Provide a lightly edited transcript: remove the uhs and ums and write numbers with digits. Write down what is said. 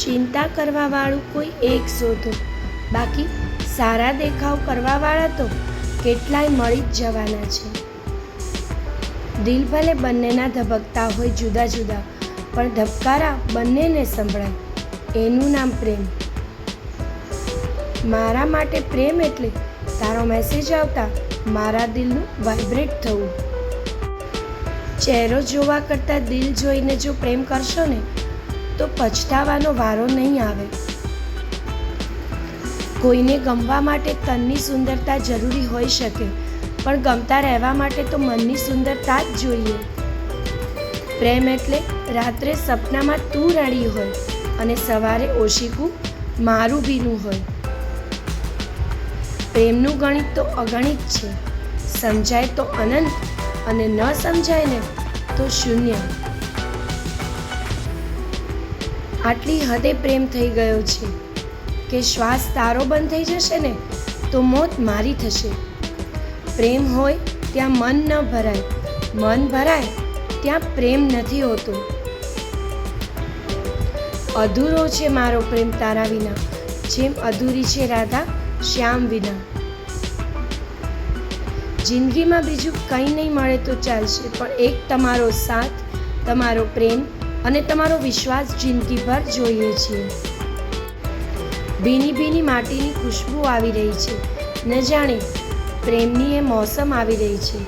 ચિંતા કરવાવાળું કોઈ એક શોધો, બાકી સારા દેખાવ કરવાવાળા તો કેટલાય મળી જ જવાના છે. દિલ ભલે બંનેના ધબકતા હોય જુદા જુદા, પણ ધબકારા બંનેને સંભળાય, એનું નામ પ્રેમ. મારા માટે પ્રેમ એટલે તારો મેસેજ આવતા મારા દિલનું વાઇબ્રેટ થવું. ચહેરો જોવા કરતાં દિલ જોઈને જો પ્રેમ કરશો ને તો પછતાવાનો વારો નહીં આવે. કોઈને ગમવા માટે તનની સુંદરતા જરૂરી હોઈ શકે, પણ ગમતા રહેવા માટે તો મનની સુંદરતા જ જોઈએ. પ્રેમ એટલે રાત્રે સપનામાં તું રડી હોય અને સવારે ઓશિકું મારું ભીનું હોય. પ્રેમનું ગણિત તો અગણિત છે. સમજાય તો અનંત અને ન સમજાય ને તો શૂન્ય. આટલી હદે પ્રેમ થઈ ગયો છે કે શ્વાસ તારો બંધ થઈ જશે ને તો મોત મારી થશે. પ્રેમ હોય ત્યાં મન ન ભરાય, મન ભરાય ત્યાં પ્રેમ નથી હોતો. અધૂરો છે મારો પ્રેમ તારા વિના, જેમ અધૂરી છે રાધા શ્યામ વિના. જિંદગીમાં બીજું કંઈ નહીં મળે તો ચાલશે, પણ એક તમારો સાથ, તમારો પ્રેમ અને તમારો વિશ્વાસ જિંદગીભર જોઈએ છીએ. ભીની ભીની માટીની ખુશ્બુ આવી રહી છે, ન જાણે પ્રેમની એ મોસમ આવી રહી છે.